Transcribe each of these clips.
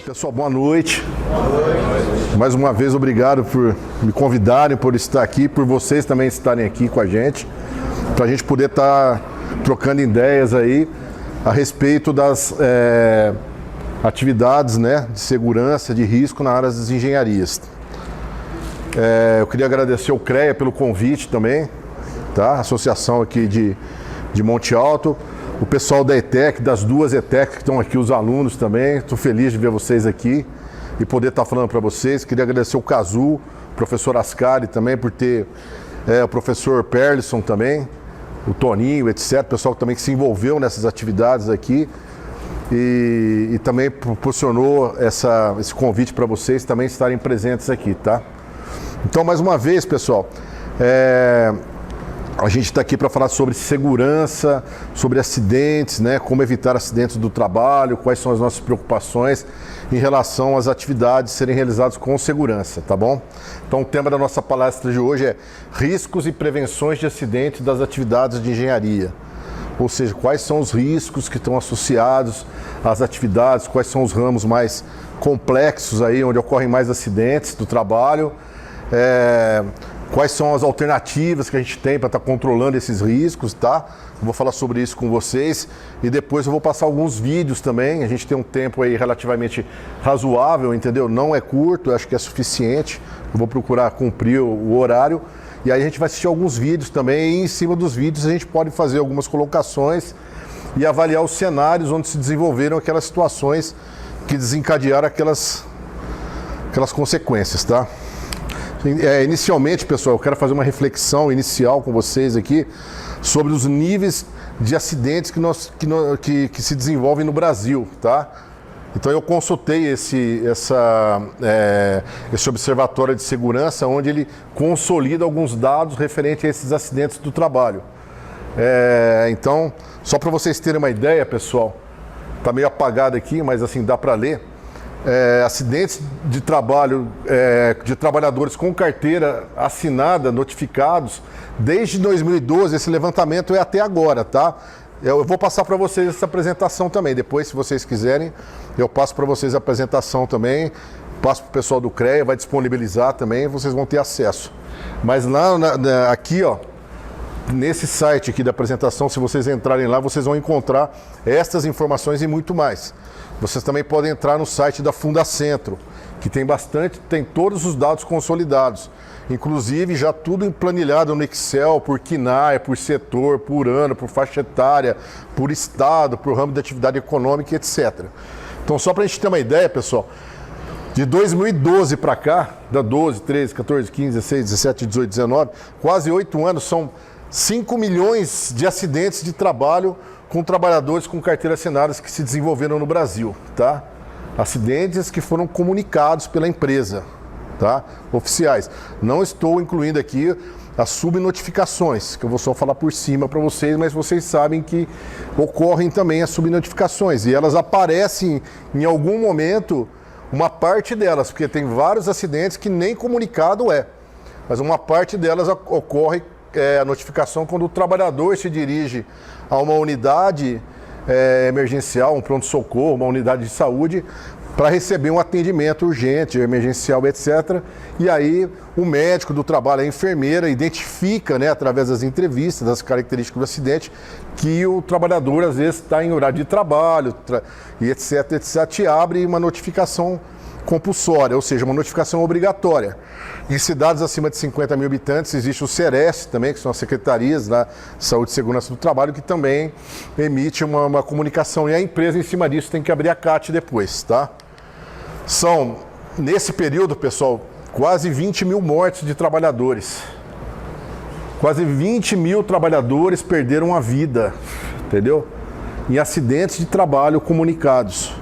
Pessoal, boa noite. Mais uma vez, obrigado por me convidarem, por estar aqui, por vocês também estarem aqui com a gente, para a gente poder estar trocando ideias aí a respeito das atividades, né, de segurança, de risco na área das engenharias. Eu queria agradecer ao CREA pelo convite também, tá? Associação aqui de Monte Alto. O pessoal da ETEC, das duas ETEC que estão aqui, os alunos também. Estou feliz de ver vocês aqui e poder estar falando para vocês. Queria agradecer o Cazu, o professor Ascari também, por ter o professor Perlisson também, o Toninho, etc. O pessoal também que se envolveu nessas atividades aqui e também proporcionou esse convite para vocês também estarem presentes aqui, tá? Então, mais uma vez, pessoal, a gente está aqui para falar sobre segurança, sobre acidentes, né? Como evitar acidentes do trabalho, quais são as nossas preocupações em relação às atividades serem realizadas com segurança, tá bom? Então o tema da nossa palestra de hoje é riscos e prevenções de acidentes das atividades de engenharia. Ou seja, quais são os riscos que estão associados às atividades, quais são os ramos mais complexos aí, onde ocorrem mais acidentes do trabalho, quais são as alternativas que a gente tem para estar controlando esses riscos, tá? Eu vou falar sobre isso com vocês e depois eu vou passar alguns vídeos também. A gente tem um tempo aí relativamente razoável, entendeu? Não é curto, eu acho que é suficiente. Eu vou procurar cumprir o horário. E aí a gente vai assistir alguns vídeos também e em cima dos vídeos a gente pode fazer algumas colocações e avaliar os cenários onde se desenvolveram aquelas situações que desencadearam aquelas consequências, tá? Inicialmente, pessoal, eu quero fazer uma reflexão inicial com vocês aqui sobre os níveis de acidentes que se desenvolvem no Brasil, tá? Então eu consultei esse observatório de segurança, onde ele consolida alguns dados referentes a esses acidentes do trabalho. Então, só para vocês terem uma ideia, pessoal, tá meio apagado aqui, mas assim dá para ler. Acidentes de trabalho de trabalhadores com carteira assinada, notificados, desde 2012, esse levantamento é até agora, tá? Eu vou passar para vocês essa apresentação também, depois, se vocês quiserem, eu passo para vocês a apresentação também, passo para o pessoal do CREA, vai disponibilizar também, vocês vão ter acesso. Mas lá, aqui, ó, nesse site aqui da apresentação, se vocês entrarem lá, vocês vão encontrar estas informações e muito mais. Vocês também podem entrar no site da Fundacentro, que tem todos os dados consolidados, inclusive já tudo emplanilhado no Excel, por KNAI, por setor, por ano, por faixa etária, por estado, por ramo de atividade econômica, etc. Então, só para a gente ter uma ideia, pessoal, de 2012 para cá, da 12, 13, 14, 15, 16, 17, 18, 19, quase 8 anos, são 5 milhões de acidentes de trabalho com trabalhadores com carteira assinadas que se desenvolveram no Brasil, tá? Acidentes que foram comunicados pela empresa, tá? Oficiais. Não estou incluindo aqui as subnotificações, que eu vou só falar por cima para vocês, mas vocês sabem que ocorrem também as subnotificações e elas aparecem em algum momento, uma parte delas, porque tem vários acidentes que nem comunicado mas uma parte delas ocorre a notificação quando o trabalhador se dirige a uma unidade emergencial, um pronto-socorro, uma unidade de saúde, para receber um atendimento urgente, emergencial, etc. E aí o médico do trabalho, a enfermeira, identifica, né, através das entrevistas, das características do acidente, que o trabalhador às vezes está em horário de trabalho, e etc, etc, e abre uma notificação compulsória, ou seja, uma notificação obrigatória. Em cidades acima de 50 mil habitantes existe o SEREST também, que são as secretarias da Saúde e Segurança do Trabalho, que também emite uma comunicação e a empresa em cima disso tem que abrir a CAT depois, tá? São, nesse período, pessoal, quase 20 mil mortes de trabalhadores. Quase 20 mil trabalhadores perderam a vida, entendeu? Em acidentes de trabalho comunicados.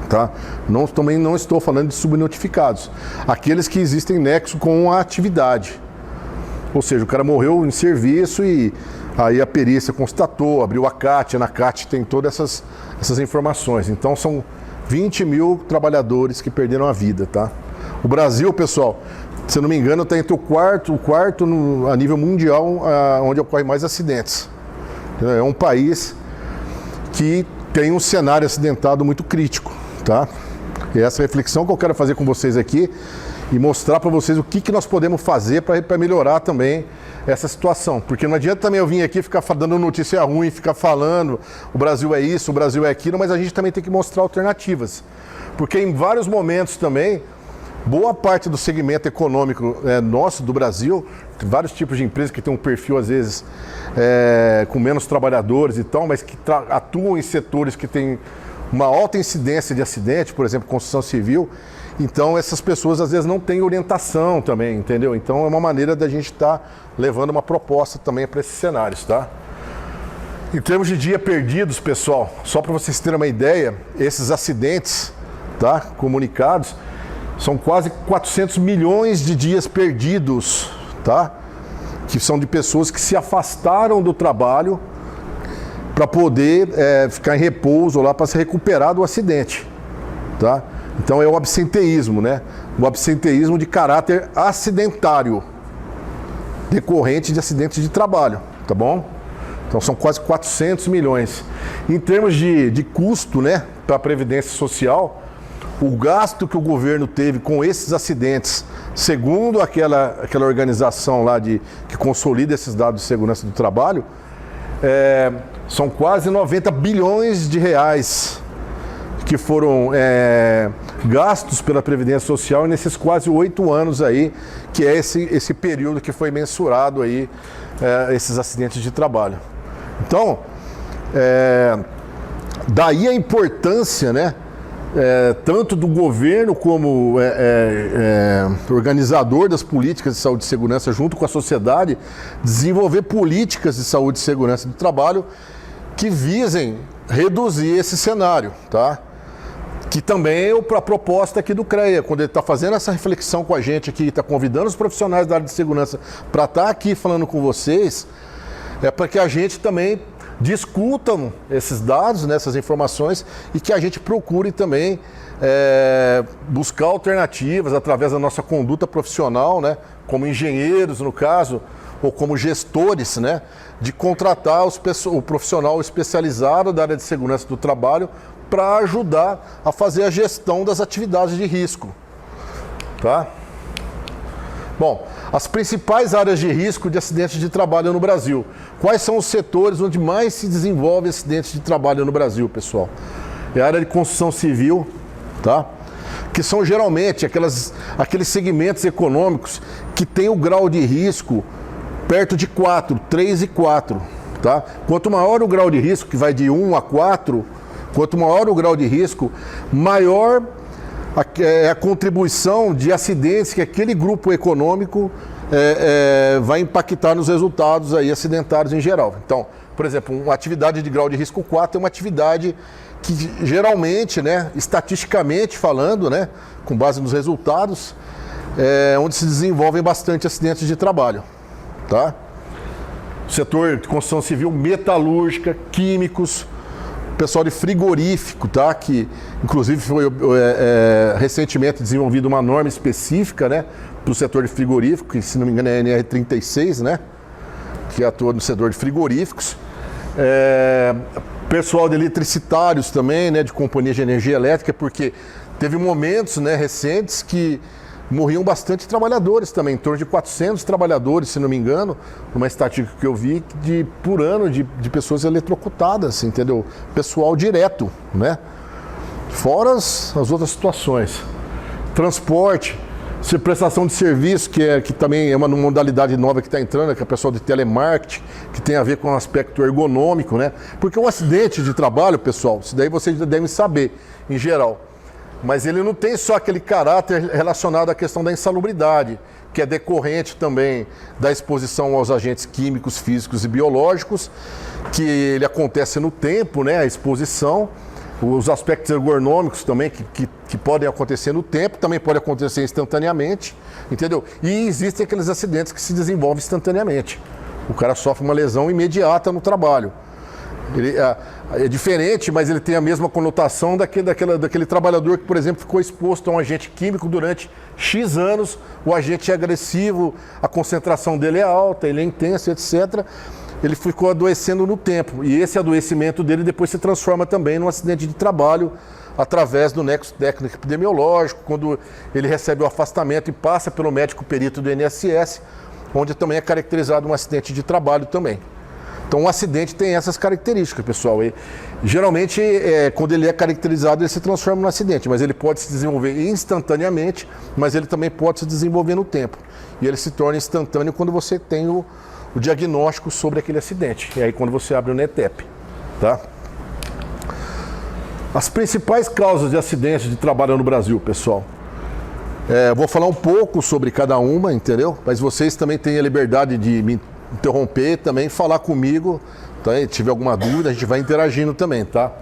Tá? Também não estou falando de subnotificados, aqueles que existem nexo com a atividade, ou seja, o cara morreu em serviço e aí a perícia constatou, abriu a CAT, na CAT tem todas essas informações. Então são 20 mil trabalhadores que perderam a vida, tá? O Brasil, pessoal, se eu não me engano, está entre o quarto a nível mundial onde ocorre mais acidentes. É um país que tem um cenário acidentado muito crítico, tá? E essa reflexão que eu quero fazer com vocês aqui e mostrar para vocês o que nós podemos fazer para melhorar também essa situação. Porque não adianta também eu vir aqui ficar dando notícia ruim, ficar falando o Brasil é isso, o Brasil é aquilo, mas a gente também tem que mostrar alternativas. Porque em vários momentos também, boa parte do segmento econômico nosso, do Brasil, tem vários tipos de empresas que têm um perfil, às vezes, com menos trabalhadores e tal, mas que atuam em setores que têm uma alta incidência de acidente, por exemplo, construção civil. Então, essas pessoas, às vezes, não têm orientação também, entendeu? Então, é uma maneira da gente estar levando uma proposta também para esses cenários, tá? Em termos de dia perdidos, pessoal, só para vocês terem uma ideia, esses acidentes, tá, comunicados, são quase 400 milhões de dias perdidos, tá? Que são de pessoas que se afastaram do trabalho para poder ficar em repouso lá para se recuperar do acidente, tá? Então é o absenteísmo, né? O absenteísmo de caráter acidentário, decorrente de acidentes de trabalho, tá bom? Então são quase 400 milhões. Em termos de custo, né, para a Previdência Social, o gasto que o governo teve com esses acidentes, segundo aquela organização lá que consolida esses dados de segurança do trabalho, são quase 90 bilhões de reais que foram gastos pela Previdência Social nesses quase 8 anos aí, que é esse período que foi mensurado aí, esses acidentes de trabalho. Então, daí a importância, né, tanto do governo como organizador das políticas de saúde e segurança junto com a sociedade, desenvolver políticas de saúde e segurança do trabalho que visem reduzir esse cenário, tá? Que também é a proposta aqui do CREA, quando ele está fazendo essa reflexão com a gente aqui, está convidando os profissionais da área de segurança para estar aqui falando com vocês, para que a gente também discutam esses dados, né, essas informações, e que a gente procure também buscar alternativas através da nossa conduta profissional, né, como engenheiros no caso, ou como gestores, né, de contratar o profissional especializado da área de segurança do trabalho para ajudar a fazer a gestão das atividades de risco, tá? Bom, as principais áreas de risco de acidentes de trabalho no Brasil. Quais são os setores onde mais se desenvolve acidentes de trabalho no Brasil, pessoal? É a área de construção civil, tá? Que são geralmente aqueles segmentos econômicos que têm o grau de risco perto de 4, 3 e 4, tá? Quanto maior o grau de risco, que vai de 1 a 4, quanto maior o grau de risco, maior a contribuição de acidentes que aquele grupo econômico vai impactar nos resultados aí acidentários em geral. Então, por exemplo, uma atividade de grau de risco 4 é uma atividade que geralmente, né, estatisticamente falando, né, com base nos resultados, onde se desenvolvem bastante acidentes de trabalho, tá? Setor de construção civil, metalúrgica, químicos, pessoal de frigorífico, tá? Que inclusive foi recentemente desenvolvida uma norma específica, né, para o setor de frigorífico, que se não me engano é a NR36, né, que atua no setor de frigoríficos. Pessoal de eletricitários também, né, de companhias de energia elétrica, porque teve momentos, né, recentes que morriam bastante trabalhadores também, em torno de 400 trabalhadores, se não me engano, numa estatística que eu vi, por ano de pessoas eletrocutadas, entendeu? Pessoal direto, né? Fora as outras situações. Transporte, prestação de serviço, que também é uma modalidade nova que está entrando, que é o pessoal de telemarketing, que tem a ver com o aspecto ergonômico, né? Porque o acidente de trabalho, pessoal, isso daí vocês já devem saber, em geral, mas ele não tem só aquele caráter relacionado à questão da insalubridade, que é decorrente também da exposição aos agentes químicos, físicos e biológicos, que ele acontece no tempo, né, a exposição, os aspectos ergonômicos também, que podem acontecer no tempo, também pode acontecer instantaneamente, entendeu? E existem aqueles acidentes que se desenvolvem instantaneamente. O cara sofre uma lesão imediata no trabalho. Ele é diferente, mas ele tem a mesma conotação daquele trabalhador que, por exemplo, ficou exposto a um agente químico durante X anos, o agente é agressivo, a concentração dele é alta, ele é intenso, etc. Ele ficou adoecendo no tempo, e esse adoecimento dele depois se transforma também num acidente de trabalho através do nexo técnico epidemiológico, quando ele recebe o afastamento e passa pelo médico perito do INSS, onde também é caracterizado um acidente de trabalho também. Então, um acidente tem essas características, pessoal. E, geralmente, quando ele é caracterizado, ele se transforma num acidente, mas ele pode se desenvolver instantaneamente, mas ele também pode se desenvolver no tempo. E ele se torna instantâneo quando você tem o diagnóstico sobre aquele acidente. E aí, quando você abre o NETEP, tá? As principais causas de acidentes de trabalho no Brasil, pessoal. Vou falar um pouco sobre cada uma, entendeu? Mas vocês também têm a liberdade de me interromper também, falar comigo, tá? Se tiver alguma dúvida, a gente vai interagindo também, tá?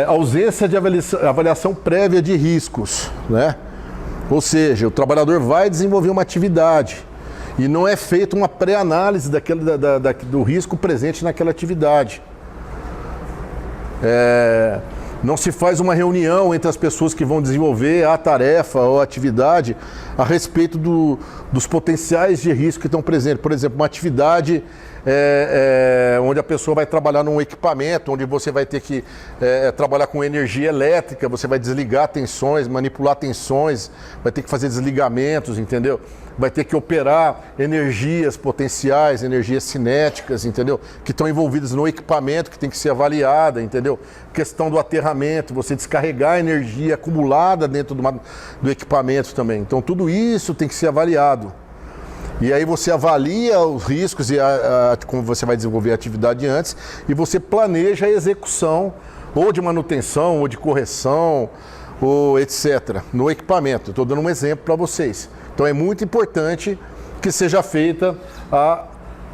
Ausência de avaliação prévia de riscos, né? Ou seja, o trabalhador vai desenvolver uma atividade e não é feita uma pré-análise do risco presente naquela atividade. Não se faz uma reunião entre as pessoas que vão desenvolver a tarefa ou a atividade a respeito dos potenciais de risco que estão presentes. Por exemplo, uma atividade onde a pessoa vai trabalhar num equipamento, onde você vai ter que trabalhar com energia elétrica, você vai desligar tensões, manipular tensões, vai ter que fazer desligamentos, entendeu? Vai ter que operar energias potenciais, energias cinéticas, entendeu? Que estão envolvidas no equipamento, que tem que ser avaliada, entendeu? Questão do aterramento, você descarregar a energia acumulada dentro do equipamento também. Então, tudo isso tem que ser avaliado. E aí você avalia os riscos e como você vai desenvolver a atividade antes, e você planeja a execução, ou de manutenção, ou de correção, ou etc., no equipamento. Estou dando um exemplo para vocês. Então é muito importante que seja feita a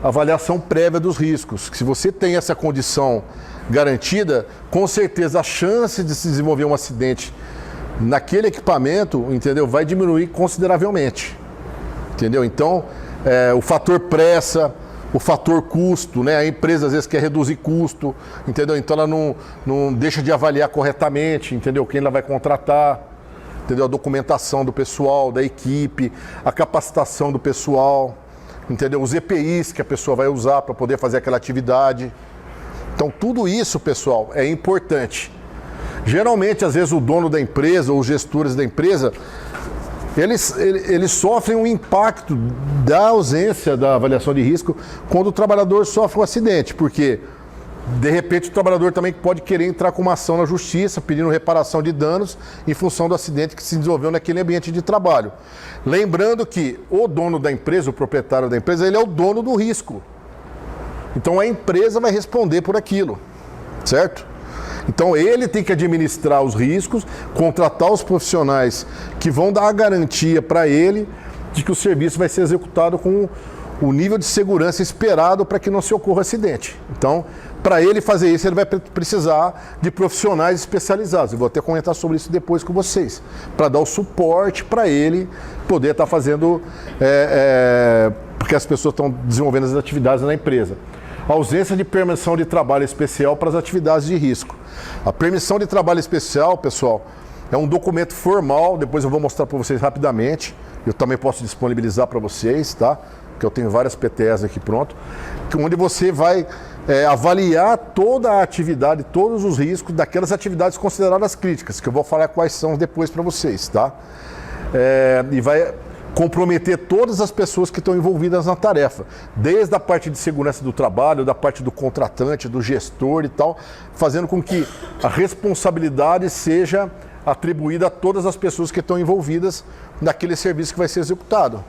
avaliação prévia dos riscos. Se você tem essa condição garantida, com certeza a chance de se desenvolver um acidente naquele equipamento, entendeu, vai diminuir consideravelmente. Entendeu? Então, o fator pressa, o fator custo, né? A empresa às vezes quer reduzir custo, entendeu? Então ela não deixa de avaliar corretamente, entendeu? Quem ela vai contratar. Entendeu? A documentação do pessoal, da equipe, a capacitação do pessoal, entendeu? Os EPIs que a pessoa vai usar para poder fazer aquela atividade. Então, tudo isso, pessoal, é importante. Geralmente, às vezes, o dono da empresa ou os gestores da empresa, eles sofrem um impacto da ausência da avaliação de risco quando o trabalhador sofre um acidente, porque de repente o trabalhador também pode querer entrar com uma ação na justiça pedindo reparação de danos em função do acidente que se desenvolveu naquele ambiente de trabalho. Lembrando que o dono da empresa, o proprietário da empresa, ele é o dono do risco. Então a empresa vai responder por aquilo, certo? Então ele tem que administrar os riscos, contratar os profissionais que vão dar a garantia para ele de que o serviço vai ser executado com o nível de segurança esperado para que não se ocorra acidente. Então, para ele fazer isso, ele vai precisar de profissionais especializados. Eu vou até comentar sobre isso depois com vocês, para dar o suporte para ele poder estar fazendo, porque as pessoas estão desenvolvendo as atividades na empresa. A ausência de permissão de trabalho especial para as atividades de risco. A permissão de trabalho especial, pessoal, é um documento formal, depois eu vou mostrar para vocês rapidamente. Eu também posso disponibilizar para vocês, tá? Que eu tenho várias PTs aqui pronto, onde você vai avaliar toda a atividade, todos os riscos daquelas atividades consideradas críticas, que eu vou falar quais são depois para vocês, tá? E vai comprometer todas as pessoas que estão envolvidas na tarefa, desde a parte de segurança do trabalho, da parte do contratante, do gestor e tal, fazendo com que a responsabilidade seja atribuída a todas as pessoas que estão envolvidas naquele serviço que vai ser executado.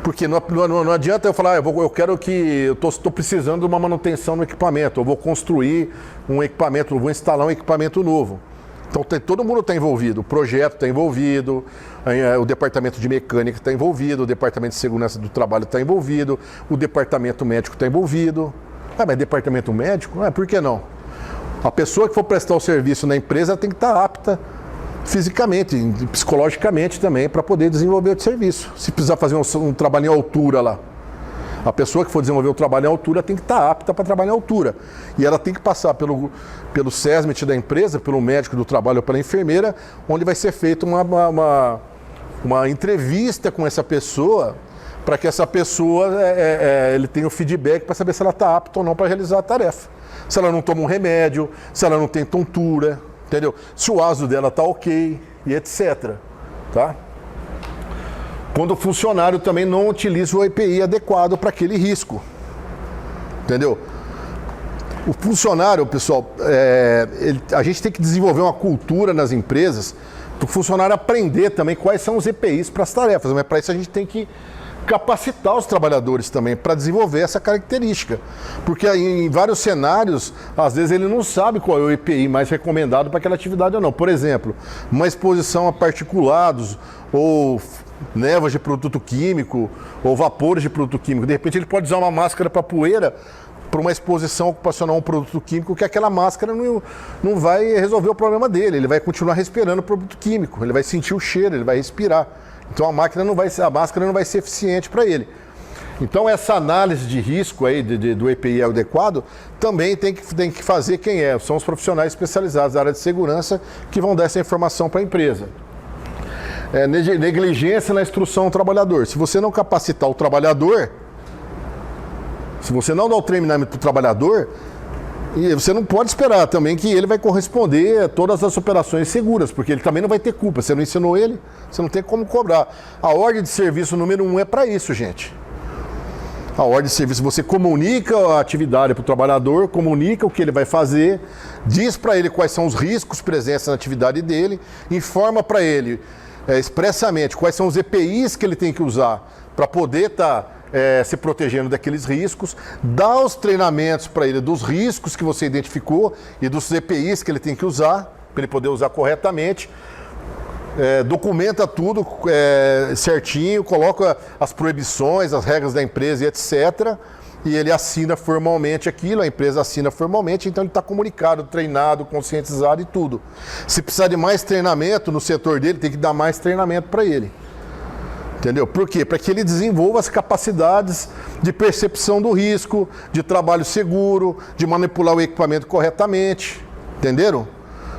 Porque não adianta eu falar, eu quero que eu estou precisando de uma manutenção no equipamento, eu vou construir um equipamento, eu vou instalar um equipamento novo. Então todo mundo está envolvido, o projeto está envolvido, o departamento de mecânica está envolvido, o departamento de segurança do trabalho está envolvido, o departamento médico está envolvido. Mas departamento médico? Por que não? A pessoa que for prestar o serviço na empresa tem que estar apta fisicamente, psicologicamente também, para poder desenvolver o serviço. Se precisar fazer um trabalho em altura lá, a pessoa que for desenvolver o trabalho em altura tem que estar apta para trabalhar em altura. E ela tem que passar pelo SESMIT da empresa, pelo médico do trabalho ou pela enfermeira, onde vai ser feita uma entrevista com essa pessoa, para que essa pessoa ele tenha o feedback para saber se ela está apta ou não para realizar a tarefa. Se ela não toma um remédio, se ela não tem tontura, entendeu? Se o ASO dela tá ok e etc, tá? Quando o funcionário também não utiliza o EPI adequado para aquele risco, entendeu? O funcionário, pessoal, a gente tem que desenvolver uma cultura nas empresas para o funcionário aprender também quais são os EPIs para as tarefas, mas para isso a gente tem que capacitar os trabalhadores também para desenvolver essa característica, porque aí, em vários cenários, às vezes ele não sabe qual é o EPI mais recomendado para aquela atividade ou não. Por exemplo, uma exposição a particulados ou névoas de produto químico ou vapores de produto químico, de repente ele pode usar uma máscara para poeira para uma exposição ocupacional a um produto químico, que aquela máscara não vai resolver o problema dele, ele vai continuar respirando o produto químico, ele vai sentir o cheiro, ele vai respirar. Então a máscara não vai ser eficiente para ele. Então essa análise de risco aí do EPI adequado também tem que fazer quem é. São os profissionais especializados da área de segurança que vão dar essa informação para a empresa. Negligência na instrução ao trabalhador. Se você não capacitar o trabalhador, se você não dá o treinamento para o trabalhador, você não pode esperar também que ele vai corresponder a todas as operações seguras, porque ele também não vai ter culpa. Você não ensinou ele, você não tem como cobrar. A ordem de serviço número 1 é para isso, gente. A ordem de serviço, você comunica a atividade para o trabalhador, comunica o que ele vai fazer, diz para ele quais são os riscos presentes na atividade dele, informa para ele expressamente quais são os EPIs que ele tem que usar para poder estar se protegendo daqueles riscos, dá os treinamentos para ele dos riscos que você identificou e dos EPIs que ele tem que usar, para ele poder usar corretamente, documenta tudo certinho, coloca as proibições, as regras da empresa e etc. E ele assina formalmente aquilo, a empresa assina formalmente, então ele está comunicado, treinado, conscientizado e tudo. Se precisar de mais treinamento no setor dele, tem que dar mais treinamento para ele. Entendeu? Por quê? Para que ele desenvolva as capacidades de percepção do risco, de trabalho seguro, de manipular o equipamento corretamente. Entenderam?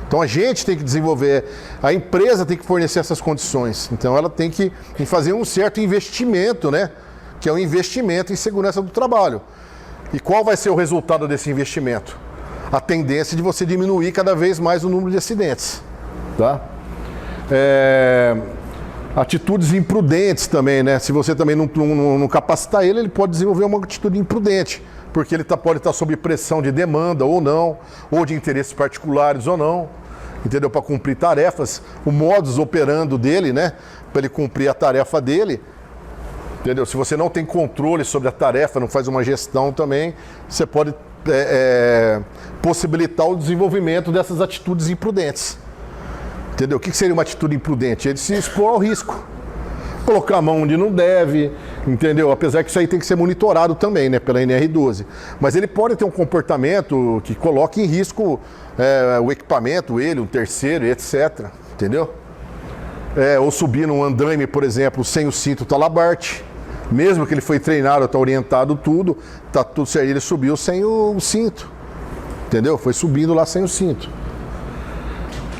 Então a gente tem que desenvolver, a empresa tem que fornecer essas condições. Então ela tem que fazer um certo investimento, né? Que é um investimento em segurança do trabalho. E qual vai ser o resultado desse investimento? A tendência de você diminuir cada vez mais o número de acidentes. Tá? Atitudes imprudentes também, né? Se você também não capacitar ele, ele pode desenvolver uma atitude imprudente, porque ele pode estar sob pressão de demanda ou não, ou de interesses particulares ou não, entendeu? Para cumprir tarefas, o modus operandi dele, né? Para ele cumprir a tarefa dele, entendeu? Se você não tem controle sobre a tarefa, não faz uma gestão também, você pode possibilitar o desenvolvimento dessas atitudes imprudentes. Entendeu? O que seria uma atitude imprudente? Ele se expor ao risco. Colocar a mão onde não deve, entendeu? Apesar que isso aí tem que ser monitorado também, né? Pela NR12. Mas ele pode ter um comportamento que coloque em risco o equipamento, ele, um terceiro, etc. Entendeu? Ou subir num andaime, por exemplo, sem o cinto talabarte. Mesmo que ele foi treinado, está orientado tudo, está tudo certo. Ele subiu sem o cinto. Entendeu? Foi subindo lá sem o cinto.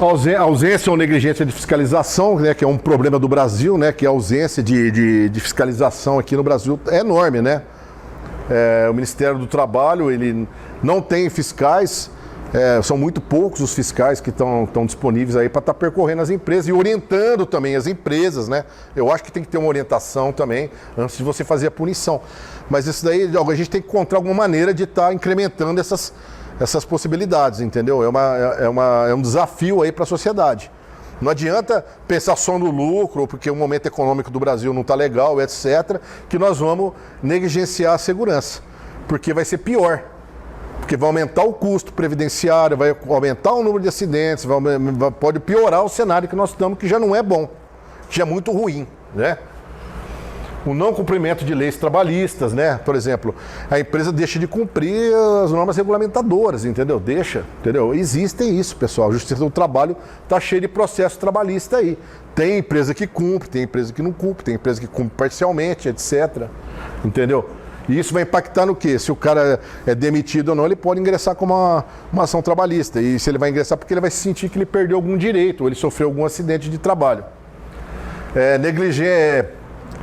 Ausência ou negligência de fiscalização, né, que é um problema do Brasil, né, que a ausência de fiscalização aqui no Brasil é enorme, né? O Ministério do Trabalho, ele não tem fiscais, são muito poucos os fiscais que estão disponíveis aí para estar percorrendo as empresas e orientando também as empresas, né? Eu acho que tem que ter uma orientação também antes de você fazer a punição. Mas isso daí, a gente tem que encontrar alguma maneira de estar incrementando essas possibilidades, entendeu? É um desafio aí para a sociedade. Não adianta pensar só no lucro, porque o momento econômico do Brasil não está legal, etc., que nós vamos negligenciar a segurança, porque vai ser pior. Porque vai aumentar o custo previdenciário, vai aumentar o número de acidentes, pode piorar o cenário que nós estamos, que já não é bom, que já é muito ruim, né? O não cumprimento de leis trabalhistas, né? Por exemplo, a empresa deixa de cumprir as normas regulamentadoras, entendeu? Entendeu? Existem isso, pessoal. A Justiça do Trabalho está cheia de processo trabalhista aí. Tem empresa que cumpre, tem empresa que não cumpre, tem empresa que cumpre parcialmente, etc. Entendeu? E isso vai impactar no quê? Se o cara é demitido ou não, ele pode ingressar com uma ação trabalhista. E se ele vai ingressar, porque ele vai sentir que ele perdeu algum direito, ou ele sofreu algum acidente de trabalho.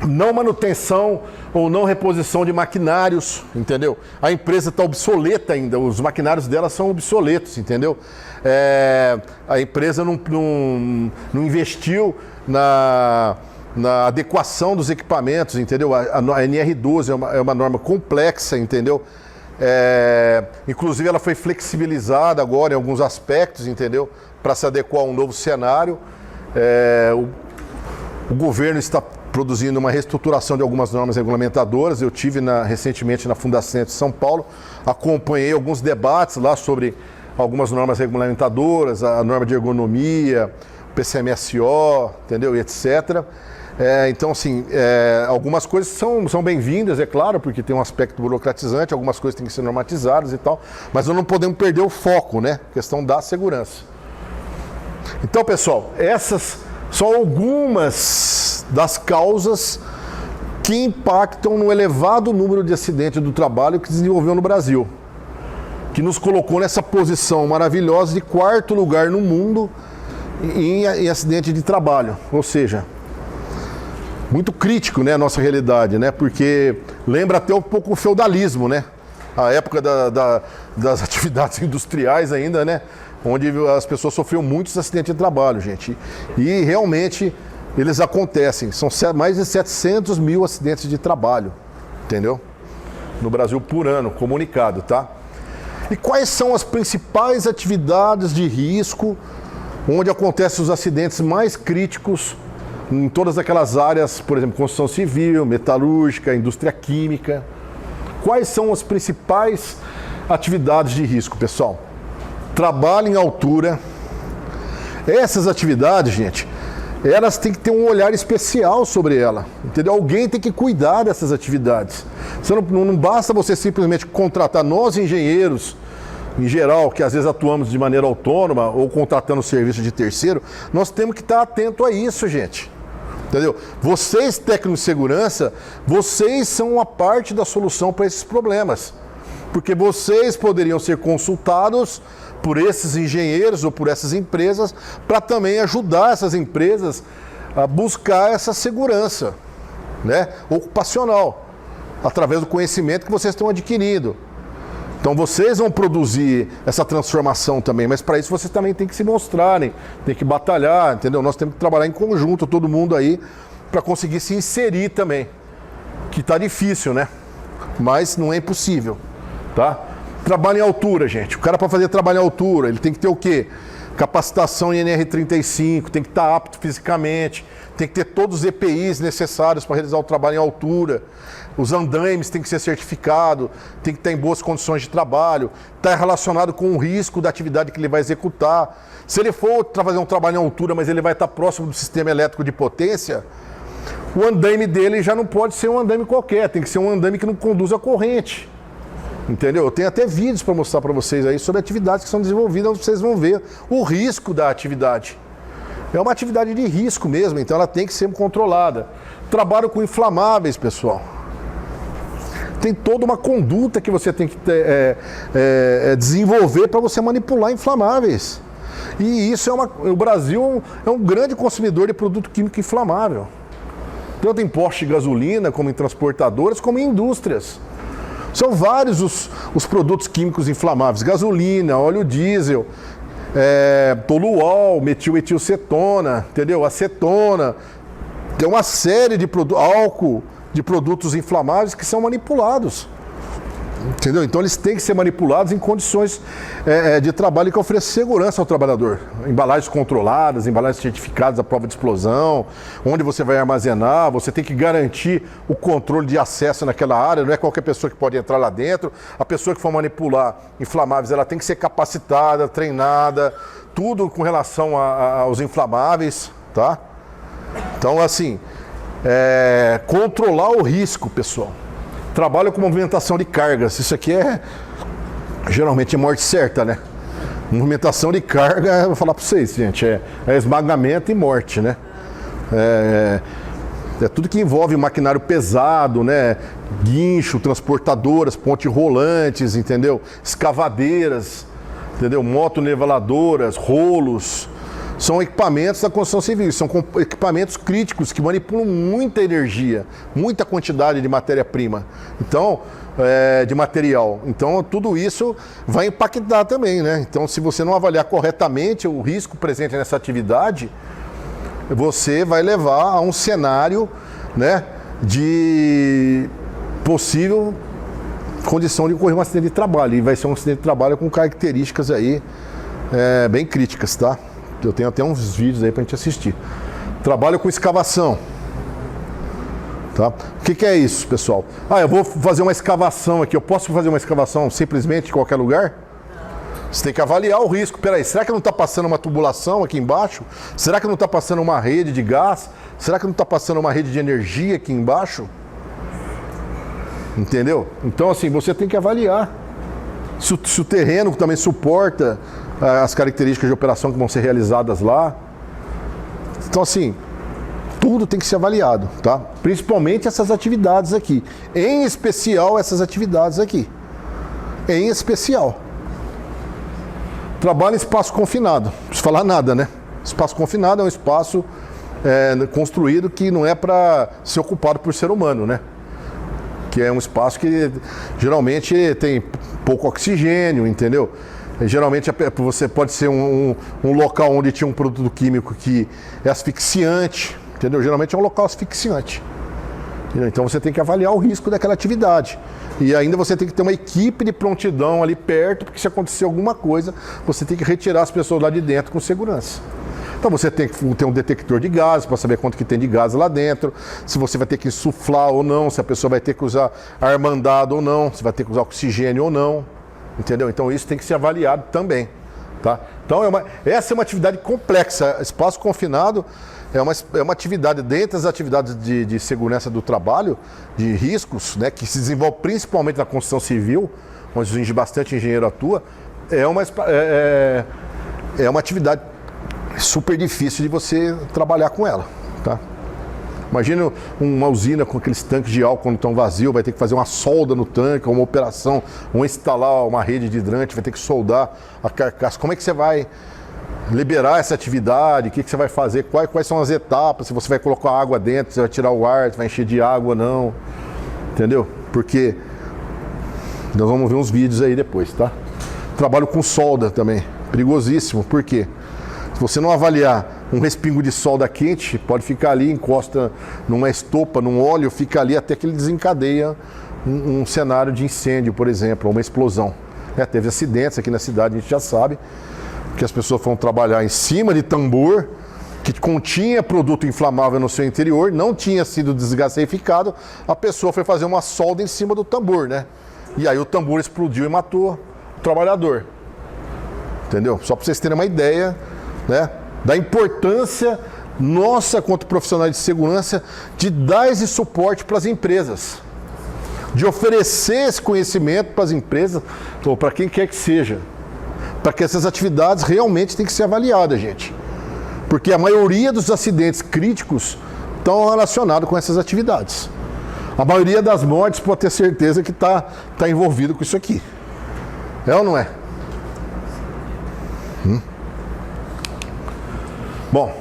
não manutenção ou não reposição de maquinários, entendeu? A empresa está obsoleta ainda, os maquinários dela são obsoletos, entendeu? A empresa não investiu na adequação dos equipamentos, entendeu? A NR12 é uma norma complexa, entendeu? Inclusive ela foi flexibilizada agora em alguns aspectos, entendeu? Para se adequar a um novo cenário. O governo está produzindo uma reestruturação de algumas normas regulamentadoras. Eu tive recentemente na Fundacentro de São Paulo, acompanhei alguns debates lá sobre algumas normas regulamentadoras, a norma de ergonomia, o PCMSO, entendeu? E etc. Então, assim, algumas coisas são bem-vindas, é claro, porque tem um aspecto burocratizante, algumas coisas têm que ser normatizadas e tal, mas nós não podemos perder o foco, né? Questão da segurança. Então, pessoal, essas são algumas das causas que impactam no elevado número de acidentes do trabalho que se desenvolveu no Brasil, que nos colocou nessa posição maravilhosa de 4º lugar no mundo em acidente de trabalho. Ou seja, muito crítico, né, a nossa realidade, né? Porque lembra até um pouco o feudalismo, né? A época das atividades industriais ainda, né? Onde as pessoas sofriam muitos acidentes de trabalho, gente. E realmente eles acontecem. São mais de 700 mil acidentes de trabalho, entendeu? No Brasil por ano, comunicado, tá? E quais são as principais atividades de risco onde acontecem os acidentes mais críticos em todas aquelas áreas, por exemplo, construção civil, metalúrgica, indústria química? Quais são as principais atividades de risco, pessoal? Trabalho em altura. Essas atividades, gente, elas têm que ter um olhar especial sobre ela, entendeu? Alguém tem que cuidar dessas atividades. Não basta você simplesmente contratar nós engenheiros, em geral, que às vezes atuamos de maneira autônoma ou contratando serviço de terceiro, nós temos que estar atento a isso, gente. Entendeu? Vocês, técnicos de segurança, vocês são uma parte da solução para esses problemas. Porque vocês poderiam ser consultados por esses engenheiros ou por essas empresas para também ajudar essas empresas a buscar essa segurança, né, ocupacional, através do conhecimento que vocês estão adquirindo. Então vocês vão produzir essa transformação também, mas para isso vocês também têm que se mostrarem, tem que batalhar, entendeu? Nós temos que trabalhar em conjunto, todo mundo aí, para conseguir se inserir também, que está difícil, né? Mas não é impossível, tá? Trabalho em altura, gente. O cara, para fazer trabalho em altura, ele tem que ter o quê? Capacitação em NR35, tem que estar apto fisicamente, tem que ter todos os EPIs necessários para realizar o trabalho em altura. Os andaimes têm que ser certificados, tem que estar em boas condições de trabalho, está relacionado com o risco da atividade que ele vai executar. Se ele for fazer um trabalho em altura, mas ele vai estar próximo do sistema elétrico de potência, o andaime dele já não pode ser um andaime qualquer, tem que ser um andaime que não conduza a corrente. Entendeu? Eu tenho até vídeos para mostrar para vocês aí sobre atividades que são desenvolvidas, onde vocês vão ver o risco da atividade. É uma atividade de risco mesmo, então ela tem que ser controlada. Trabalho com inflamáveis, pessoal. Tem toda uma conduta que você tem que desenvolver para você manipular inflamáveis. E isso o Brasil é um grande consumidor de produto químico inflamável. Tanto em postos de gasolina, como em transportadoras, como em indústrias. São vários os produtos químicos inflamáveis: gasolina, óleo diesel, toluol, metilcetonina, entendeu? Acetona. Tem uma série de álcool, de produtos inflamáveis que são manipulados. Entendeu? Então eles têm que ser manipulados em condições de trabalho que ofereçam segurança ao trabalhador. Embalagens controladas, embalagens certificadas à prova de explosão, onde você vai armazenar, você tem que garantir o controle de acesso naquela área, não é qualquer pessoa que pode entrar lá dentro. A pessoa que for manipular inflamáveis, ela tem que ser capacitada, treinada, tudo com relação aos inflamáveis, tá? Então, assim, controlar o risco, pessoal. Trabalho com movimentação de cargas. Isso aqui geralmente é morte certa, né? Movimentação de carga, eu vou falar para vocês, gente, é esmagamento e morte, né? É tudo que envolve maquinário pesado, né? Guincho, transportadoras, pontes rolantes, entendeu? Escavadeiras, entendeu? Motoniveladoras, rolos, são equipamentos da construção civil, são equipamentos críticos que manipulam muita energia, muita quantidade de matéria-prima, então, de material. Então, tudo isso vai impactar também, né? Então, se você não avaliar corretamente o risco presente nessa atividade, você vai levar a um cenário, né, de possível condição de ocorrer um acidente de trabalho. E vai ser um acidente de trabalho com características aí bem críticas, tá? Eu tenho até uns vídeos aí pra gente assistir. Trabalho com escavação. Tá? O que é isso, pessoal? Eu vou fazer uma escavação aqui. Eu posso fazer uma escavação simplesmente em qualquer lugar? Você tem que avaliar o risco. Peraí, será que não está passando uma tubulação aqui embaixo? Será que não está passando uma rede de gás? Será que não está passando uma rede de energia aqui embaixo? Entendeu? Então, assim, você tem que avaliar se o terreno também suporta as características de operação que vão ser realizadas lá. Então, assim, tudo tem que ser avaliado, tá? Principalmente essas atividades aqui. Em especial essas atividades aqui. Em especial. Trabalho em espaço confinado. Não preciso falar nada, né? Espaço confinado é um espaço construído que não é para ser ocupado por ser humano, né? Que é um espaço que geralmente tem pouco oxigênio, entendeu? Geralmente você pode ser um local onde tinha um produto químico que é asfixiante, entendeu? Geralmente é um local asfixiante. Entendeu? Então você tem que avaliar o risco daquela atividade. E ainda você tem que ter uma equipe de prontidão ali perto, porque se acontecer alguma coisa, você tem que retirar as pessoas lá de dentro com segurança. Então você tem que ter um detector de gases para saber quanto que tem de gás lá dentro, se você vai ter que insuflar ou não, se a pessoa vai ter que usar ar mandado ou não, se vai ter que usar oxigênio ou não, entendeu? Então isso tem que ser avaliado também, tá? Então essa é uma atividade complexa. Espaço confinado é uma atividade, dentre as atividades de segurança do trabalho, de riscos, né, que se desenvolve principalmente na construção civil, onde bastante engenheiro atua, é uma atividade super difícil de você trabalhar com ela, tá? Imagina uma usina com aqueles tanques de álcool quando estão vazios, vai ter que fazer uma solda no tanque, uma operação, ou instalar uma rede de hidrante, vai ter que soldar a carcaça. Como é que você vai liberar essa atividade? O que você vai fazer? Quais são as etapas? Se você vai colocar água dentro, você vai tirar o ar, você vai encher de água ou não? Entendeu? Porque nós vamos ver uns vídeos aí depois, tá? Trabalho com solda também, perigosíssimo. Por quê? Se você não avaliar um respingo de solda quente, pode ficar ali, encosta numa estopa, num óleo, fica ali até que ele desencadeia um cenário de incêndio, por exemplo, ou uma explosão. Teve acidentes aqui na cidade, a gente já sabe, que as pessoas foram trabalhar em cima de tambor, que continha produto inflamável no seu interior, não tinha sido desgaseificado, a pessoa foi fazer uma solda em cima do tambor, né? E aí o tambor explodiu e matou o trabalhador. Entendeu? Só para vocês terem uma ideia, né, da importância nossa, quanto profissionais de segurança, de dar esse suporte para as empresas, de oferecer esse conhecimento para as empresas, ou para quem quer que seja, para que essas atividades realmente têm que ser avaliadas, gente. Porque a maioria dos acidentes críticos estão relacionados com essas atividades. A maioria das mortes pode ter certeza que está envolvido com isso aqui. É ou não é? Bom,